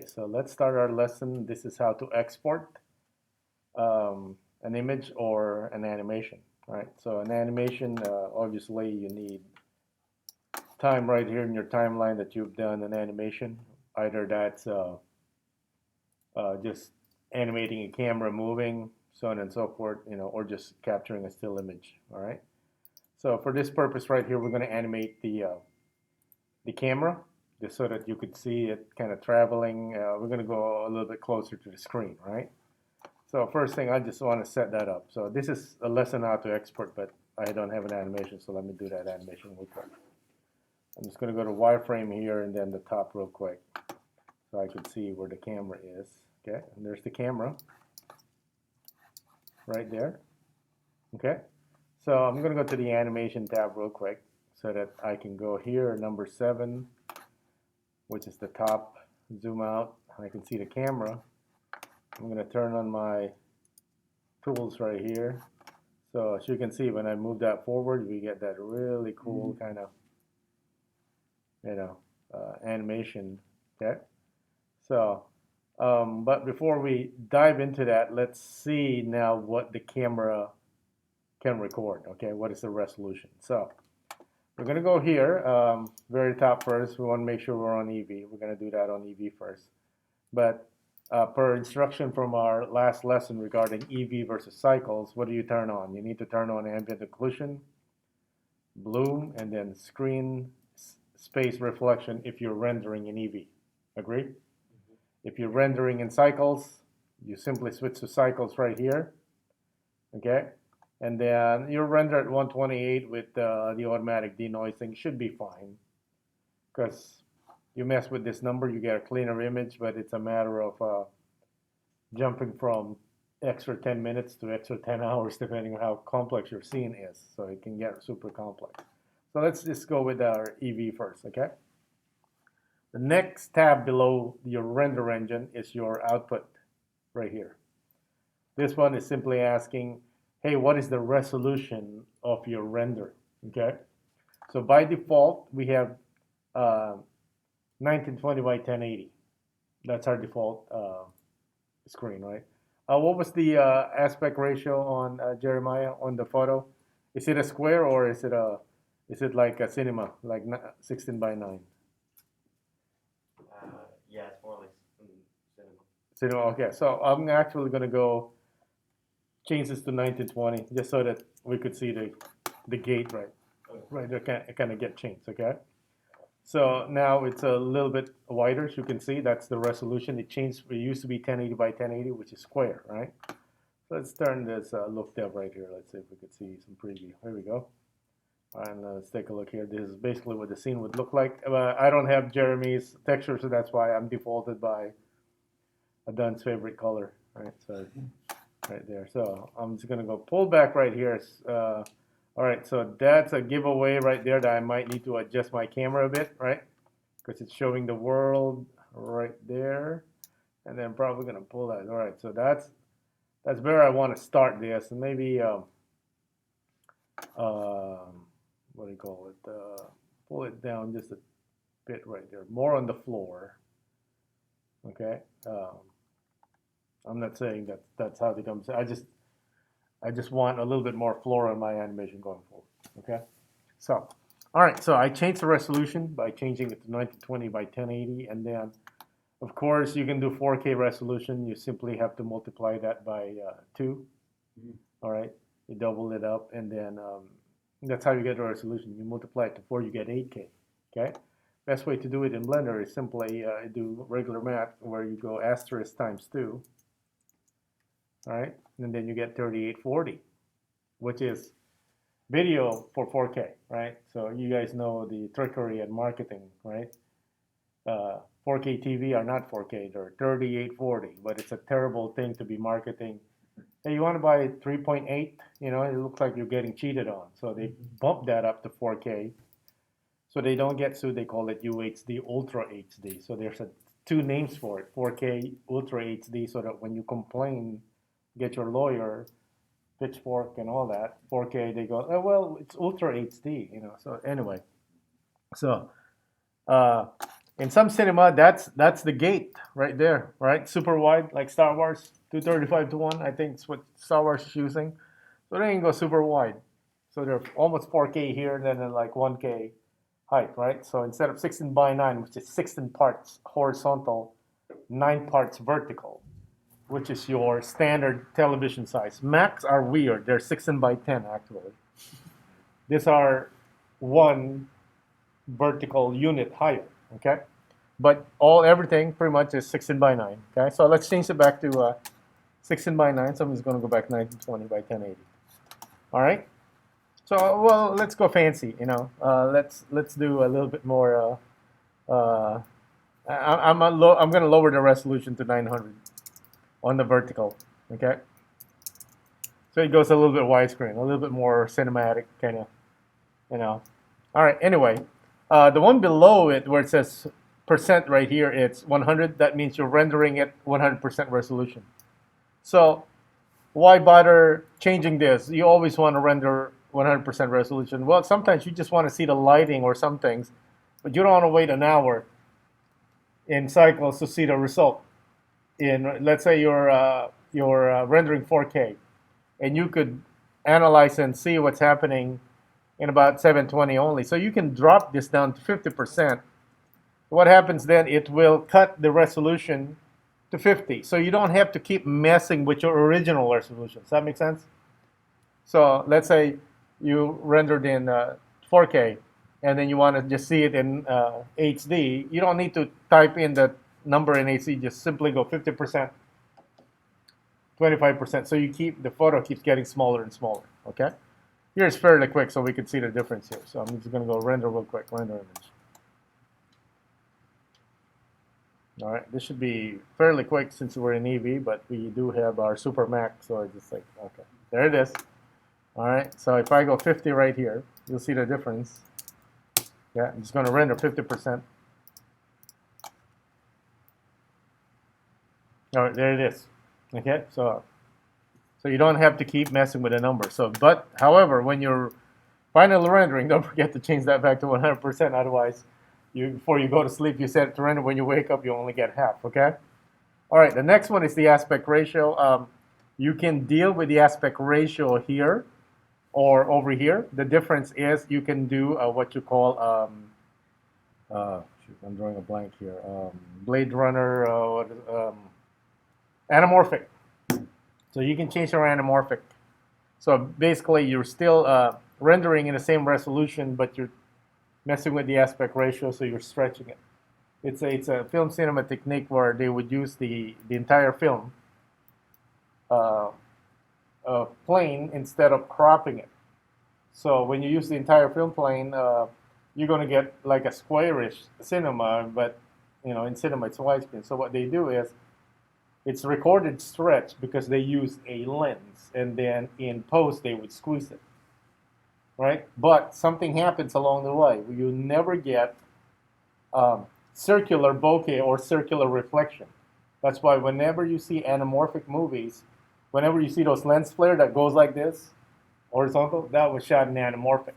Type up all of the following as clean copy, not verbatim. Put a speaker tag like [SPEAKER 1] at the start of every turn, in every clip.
[SPEAKER 1] So let's start our lesson. This is how to export an image or an animation, right? So an animation, obviously you need time right here in your timeline that you've done an animation. Either that's just animating a camera moving, so on and so forth, or just capturing a still image, all right? So for this purpose right here, we're going to animate the camera just so that you could see it kind of traveling. We're going to go a little bit closer to the screen, right? So first thing, I just want to set that up. So this is a lesson how to export, but I don't have an animation, so let me do that animation real quick. I'm just going to go to wireframe here and then the top real quick so I can see where the camera is. Okay, and there's the camera right there. Okay, so I'm going to go to the animation tab real quick so that I can go here, number 7, which is the top, zoom out. I can see the camera. I'm going to turn on my tools right here. So as you can see, when I move that forward, we get that really cool kind of, animation. Okay. So, but before we dive into that, let's see now what the camera can record. Okay, what is the resolution? So we're going to go here, very top first. We want to make sure we're on EV. We're going to do that on EV first. But per instruction from our last lesson regarding EV versus cycles, what do you turn on? You need to turn on ambient occlusion, bloom, and then screen space reflection if you're rendering in EV. Agree? If you're rendering in cycles, you simply switch to cycles right here. Okay? And then you render at 128 with the automatic denoising. Should be fine. Because you mess with this number, you get a cleaner image, but it's a matter of jumping from extra 10 minutes to extra 10 hours, depending on how complex your scene is. So it can get super complex. So let's just go with our EV first, okay? The next tab below your render engine is your output right here. This one is simply asking, hey, what is the resolution of your render, okay? So by default, we have 1920 by 1080. That's our default screen, right? What was the aspect ratio on Jeremiah on the photo? Is it a square or is it like a cinema, like 16 by 9?
[SPEAKER 2] Yeah, it's more like cinema.
[SPEAKER 1] Cinema, okay. So I'm actually gonna go change this to 1920 just so that we could see the gate right.
[SPEAKER 2] Okay.
[SPEAKER 1] Right, it kind of get changed, okay? So now it's a little bit wider, as you can see. That's the resolution. It changed. It used to be 1080 by 1080, which is square, right? Let's turn this look dev right here. Let's see if we could see some preview. Here we go. And let's take a look here. This is basically what the scene would look like. I don't have Jeremy's texture, so that's why I'm defaulted by Adon's favorite color, right? So right there. So I'm just gonna go pull back right here. All right, so that's a giveaway right there that I might need to adjust my camera a bit, right? Because it's showing the world right there. And then probably gonna pull that. All right, so that's where I want to start this. And maybe what do you call it? Pull it down just a bit right there. More on the floor. Okay. I'm not saying that that's how they come. I just want a little bit more floor on my animation going forward. Okay. So, all right. So I changed the resolution by changing it to 1920 by 1080, and then, of course, you can do 4K resolution. You simply have to multiply that by 2.
[SPEAKER 2] Mhm.
[SPEAKER 1] All right. You double it up, and then that's how you get the resolution. You multiply it to 4, you get 8K. Okay. Best way to do it in Blender is simply do regular math, where you go asterisk times 2. All right, and then you get 3840, which is video for 4K, right? So you guys know the trickery in marketing, right? 4K TV are not 4K, they're 3840, but it's a terrible thing to be marketing. Hey, you want to buy 3.8? It looks like you're getting cheated on. So they bump that up to 4K. So they don't get sued. They call it UHD, Ultra HD. So there's two names for it, 4K, Ultra HD, so that when you complain, get your lawyer, Pitchfork and all that, 4K, they go, oh, well, it's Ultra HD, So anyway, so uh, In some cinema, that's the gate right there, right? Super wide, like Star Wars, 235 to 1. I think it's what Star Wars is using. So they can go super wide. So they're almost 4K here, and then like 1K height, right? So instead of 16 by 9, which is 16 parts horizontal, 9 parts vertical, which is your standard television size. Macs are weird. They're 16 by 10 actually. These are one vertical unit higher. Okay, but everything pretty much is 16 by 9. Okay, so let's change it back to 16 by 9. So I'm just going to go back 1920 by 1080. All right. So well, let's go fancy. Let's do a little bit more. I'm going to lower the resolution to 900 on the vertical. Okay. So it goes a little bit widescreen, a little bit more cinematic kind of, you know. All right. Anyway, the one below it where it says percent right here, it's 100. That means you're rendering it 100% resolution. So why bother changing this? You always want to render 100% resolution. Well, sometimes you just want to see the lighting or some things, but you don't want to wait an hour in cycles to see the result. Let's say you're rendering 4K, and you could analyze and see what's happening in about 720 only. So you can drop this down to 50%. What happens then? It will cut the resolution to 50. So you don't have to keep messing with your original resolution. Does that make sense? So let's say you rendered in 4K, and then you want to just see it in HD. You don't need to type in the number in HD. Just simply go 50%, 25%. So you keep the photo keeps getting smaller and smaller. Okay. Here it's fairly quick, so we can see the difference here. So I'm just going to go render real quick. Render image. All right, this should be fairly quick since we're in EV, but we do have our Super Mac, so I just like, okay, there it is. All right, so if I go 50 right here, you'll see the difference. Yeah, I'm just going to render 50%. All right, there it is. Okay, so you don't have to keep messing with the number. But however, when you're final rendering, don't forget to change that back to 100%. Otherwise, before you go to sleep, you set it to render. When you wake up, you only get half. Okay. All right. The next one is the aspect ratio. You can deal with the aspect ratio here or over here. The difference is you can do what you call shoot, I'm drawing a blank here. Blade Runner anamorphic. So you can change your anamorphic. So basically, you're still rendering in the same resolution, but you're messing with the aspect ratio, so you're stretching it. It's a film cinema technique where they would use the entire film plane instead of cropping it. So when you use the entire film plane, you're going to get like a squarish cinema, but in cinema it's widescreen. So what they do is it's recorded stretch because they use a lens, and then in post they would squeeze it. Right? But something happens along the way. You never get circular bokeh or circular reflection. That's why whenever you see anamorphic movies, whenever you see those lens flare that goes like this, horizontal, that was shot in anamorphic.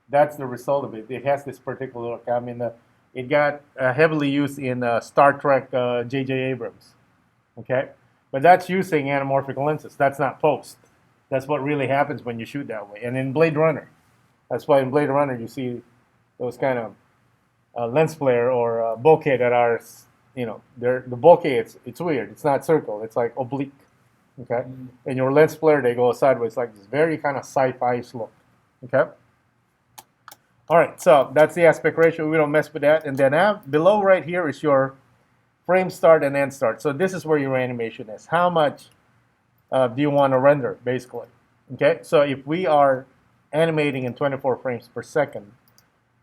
[SPEAKER 1] That's the result of it. It has this particular look. I mean, it got heavily used in Star Trek J.J. Abrams. Okay? But that's using anamorphic lenses. That's not post. That's what really happens when you shoot that way. And in Blade Runner, that's why in Blade Runner you see those kind of lens flare or bokeh that are, the bokeh, it's weird. It's not circle. It's like oblique. Okay? And your lens flare, they go sideways like this very kind of sci-fi look. Okay? All right, so that's the aspect ratio. We don't mess with that. And then below right here is your frame start and end start. So this is where your animation is. How much do you want to render, basically? Okay, so if we are animating in 24 frames per second,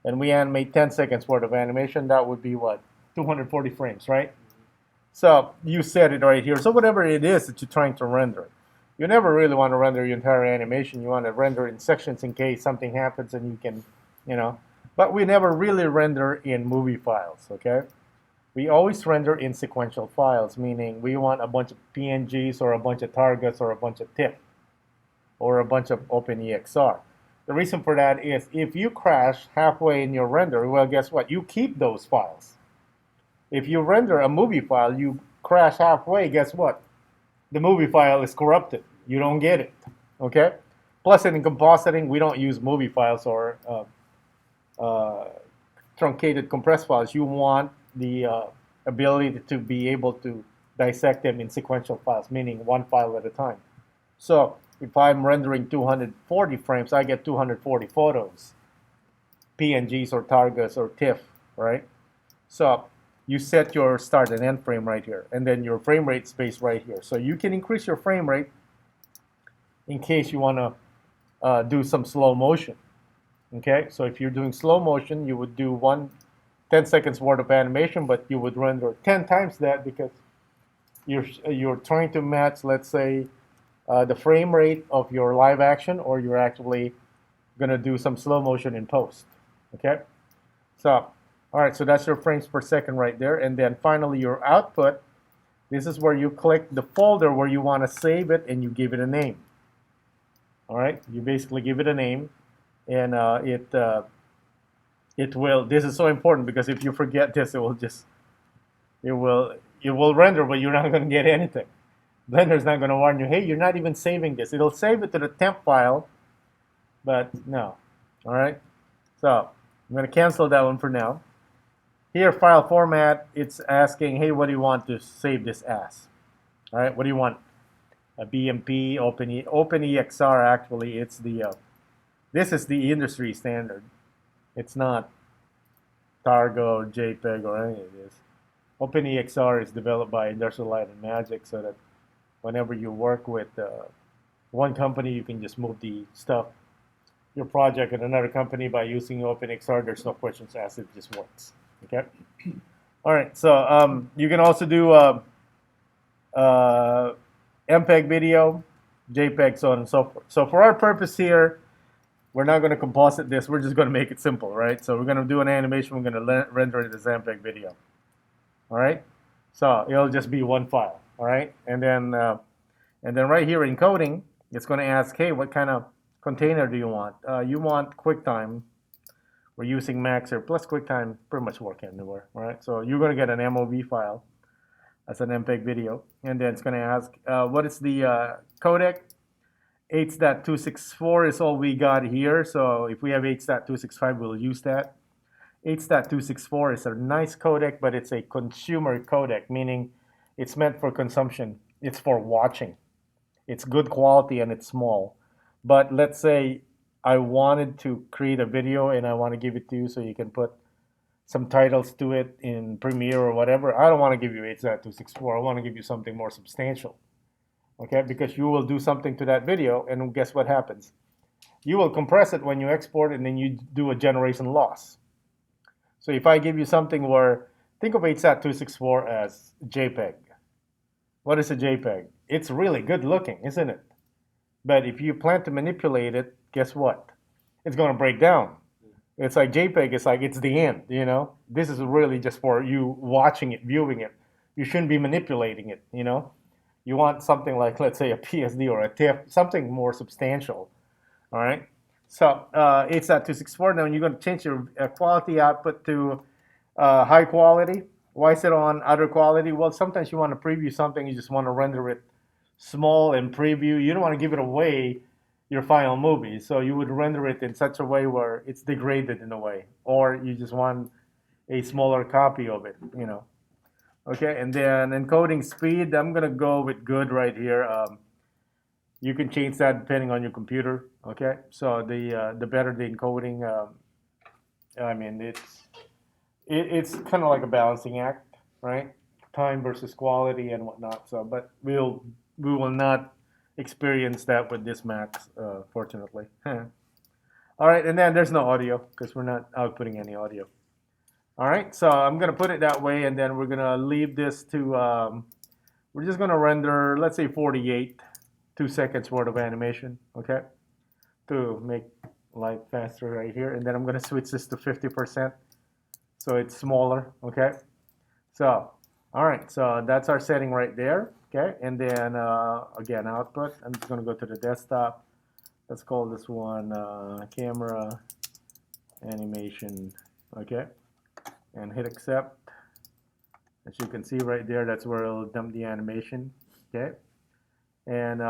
[SPEAKER 1] and we animate 10 seconds worth of animation, that would be what? 240 frames, right? So you set it right here. So whatever it is that you're trying to render, you never really want to render your entire animation. You want to render in sections in case something happens and you can, But we never really render in movie files, okay? We always render in sequential files, meaning we want a bunch of PNGs or a bunch of targets or a bunch of TIFF or a bunch of OpenEXR. The reason for that is if you crash halfway in your render, well, guess what? You keep those files. If you render a movie file, you crash halfway, guess what? The movie file is corrupted. You don't get it. Okay? Plus, in compositing, we don't use movie files or uh, truncated compressed files. You want the ability to be able to dissect them in sequential files, meaning one file at a time. So if I'm rendering 240 frames, I get 240 photos, PNGs or Targas or TIFF, right? So you set your start and end frame right here, and then your frame rate space right here. So you can increase your frame rate in case you want to do some slow motion. Okay, so if you're doing slow motion, you would do 10 seconds worth of animation, but you would render 10 times that because you're trying to match, let's say, the frame rate of your live action, or you're actually going to do some slow motion in post. Okay, so all right, so that's your frames per second right there, and then finally your output. This is where you click the folder where you want to save it, and you give it a name. All right, you basically give it a name, and it will. This is so important because if you forget this, it will render, but you're not going to get anything. Blender's not going to warn you, hey, you're not even saving this. It'll save it to the temp file, but no. All right. So I'm going to cancel that one for now. Here, file format, it's asking, hey, what do you want to save this as? All right. What do you want? A BMP, OpenEXR. Actually, it's this is the industry standard. It's not Targo, JPEG, or any of this. OpenEXR is developed by Industrial Light and Magic, so that whenever you work with one company, you can just move the stuff, your project, in another company by using OpenEXR. There's no questions asked; it just works. Okay. All right. So you can also do MPEG video, JPEG, so on and so forth. So for our purpose here, we're not going to composite this. We're just going to make it simple, right? So we're going to do an animation. We're going to render it as MPEG video. All right. So it'll just be one file. All right. And then right here in coding, it's going to ask, hey, what kind of container do you want? You want QuickTime. We're using Maxer plus QuickTime. Pretty much work anywhere. All right. So you're going to get an MOV file as an MPEG video, and then it's going to ask, what is the codec? 8.264 is all we got here. So if we have 8.265, we'll use that. 8.264 is a nice codec, but it's a consumer codec, meaning it's meant for consumption. It's for watching. It's good quality and it's small. But let's say I wanted to create a video and I want to give it to you so you can put some titles to it in Premiere or whatever. I don't want to give you 8.264. I want to give you something more substantial. Okay, because you will do something to that video, and guess what happens? You will compress it when you export, and then you do a generation loss. So if I give you something where, think of 8.264 as JPEG. What is a JPEG? It's really good looking, isn't it? But if you plan to manipulate it, guess what? It's going to break down. It's like JPEG, it's the end, you know? This is really just for you watching it, viewing it. You shouldn't be manipulating it, you know? You want something like, let's say, a PSD or a TIFF, something more substantial. All right. So 8.264. Now you're going to change your quality output to high quality. Why is it on other quality? Well, sometimes you want to preview something, you just want to render it small and preview. You don't want to give it away your final movie, so you would render it in such a way where it's degraded in a way, or you just want a smaller copy of it, you know. Okay, and then encoding speed, I'm gonna go with good right here. You can change that depending on your computer. Okay, so the better the encoding, I mean it's kind of like a balancing act, right? Time versus quality and whatnot. So, but we will not experience that with this Max, fortunately. All right, and then there's no audio because we're not outputting any audio. All right, so I'm gonna put it that way, and then we're gonna leave this to, we're just gonna render, let's say 48, 2 seconds worth of animation, okay? To make life faster right here. And then I'm gonna switch this to 50%, so it's smaller, okay? So, all right, so that's our setting right there, okay? And then, again, output, I'm just gonna go to the desktop. Let's call this one camera animation, okay? And hit accept. As you can see right there, that's where it'll dump the animation. Okay, and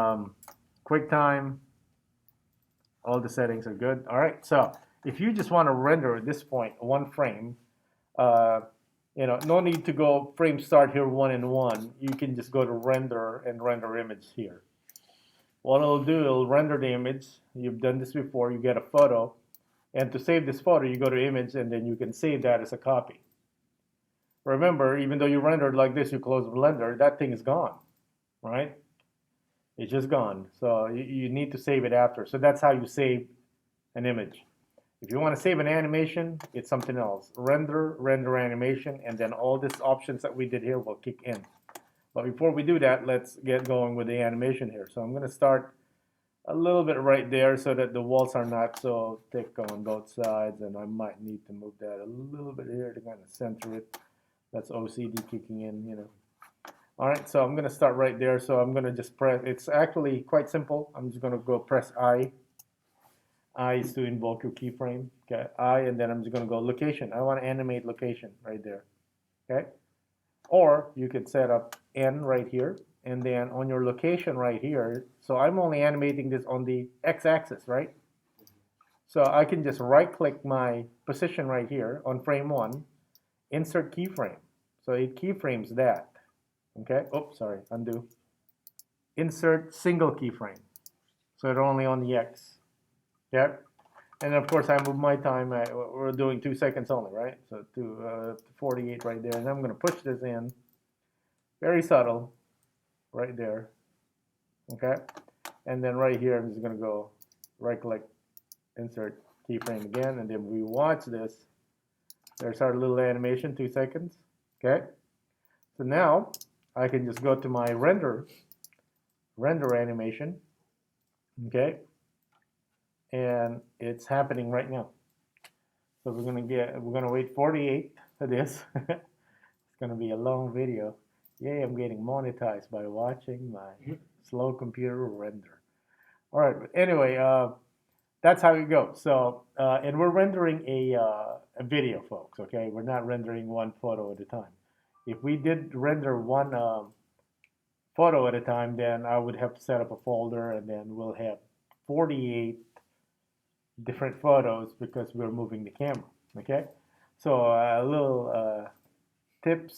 [SPEAKER 1] QuickTime, all the settings are good. All right, so if you just want to render at this point one frame, uh, no need to go frame start here one and one. You can just go to render and render image here. What it'll do, it'll render the image. You've done this before. You get a photo, and to save this photo, you go to image, and then you can save that as a copy. Remember, even though you rendered like this, you close Blender, that thing is gone, right? It's just gone. So you need to save it after. So that's how you save an image. If you want to save an animation, it's something else. Render, render animation, and then all these options that we did here will kick in. But before we do that, let's get going with the animation here. So I'm going to start a little bit right there so that the walls are not so thick on both sides, and I might need to move that a little bit here to kind of center it. That's OCD kicking in. All right, so I'm going to start right there. So I'm going to just press, it's actually quite simple. I'm just going to go press I. I is to invoke your keyframe. Okay, I, and then I'm just going to go location. I want to animate location right there. Okay, or you could set up N right here, and then on your location right here. So I'm only animating this on the x-axis, right? So I can just right-click my position right here on frame 1, insert keyframe. So it keyframes that. Okay, oops, sorry, undo. Insert single keyframe. So it's only on the X. Okay, and of course I move my time. We're doing 2 seconds only, right? So to 48 right there, and I'm going to push this in. Very subtle, right there. Okay, and then right here I'm just going to go right-click, insert keyframe again, and then we watch this. There's our little animation, 2 seconds. Okay, so now I can just go to my render animation. Okay, and it's happening right now. So we're gonna wait 48 for this. It's gonna be a long video. Yay, I'm getting monetized by watching my slow computer render. All right, but anyway, that's how you go. So, and we're rendering a video, folks, okay? We're not rendering one photo at a time. If we did render one photo at a time, then I would have to set up a folder, and then we'll have 48 different photos because we're moving the camera, okay? So a little tip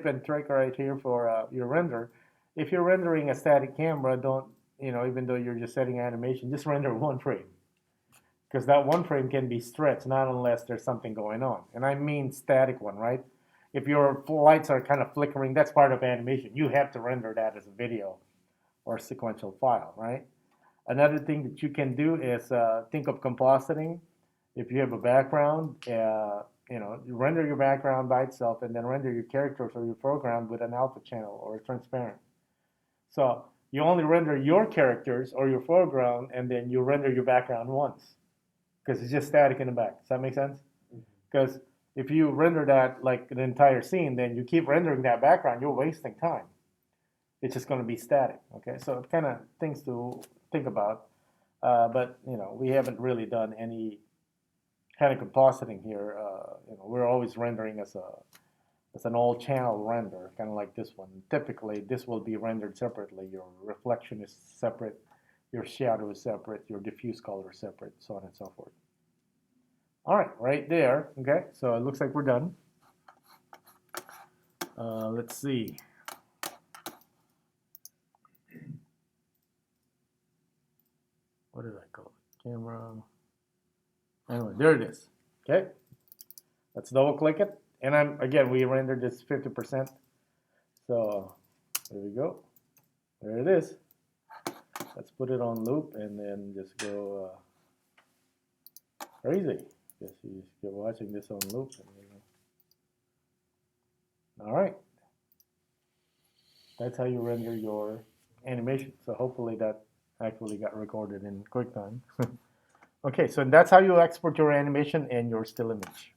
[SPEAKER 1] and trick right here for your render. If you're rendering a static camera, don't, even though you're just setting animation, just render one frame. Because that one frame can be stretched, not unless there's something going on. And I mean static one, right? If your lights are kind of flickering, that's part of animation. You have to render that as a video or a sequential file, right? Another thing that you can do is think of compositing. If you have a background, you render your background by itself and then render your characters or your foreground with an alpha channel or a transparent. So you only render your characters or your foreground and then you render your background once because it's just static in the back. Does that make sense? Because if you render that like an entire scene, then you keep rendering that background, you're wasting time. It's just going to be static. Okay, so it kind of things to think about. But we haven't really done any kind of compositing here. We're always rendering as an all channel render, kind of like this one. Typically, this will be rendered separately. Your reflection is separate, your shadow is separate, your diffuse color is separate, so on and so forth. All right, right there. Okay, so it looks like we're done. Let's see. What did I call it? Camera. Anyway, there it is. Okay, let's double click it. And again, we rendered this 50%. So there we go. There it is. Let's put it on loop and then just go crazy. Just keep watching this on loop. All right. That's how you render your animation. So hopefully that actually got recorded in QuickTime. Okay, so that's how you export your animation and your still image.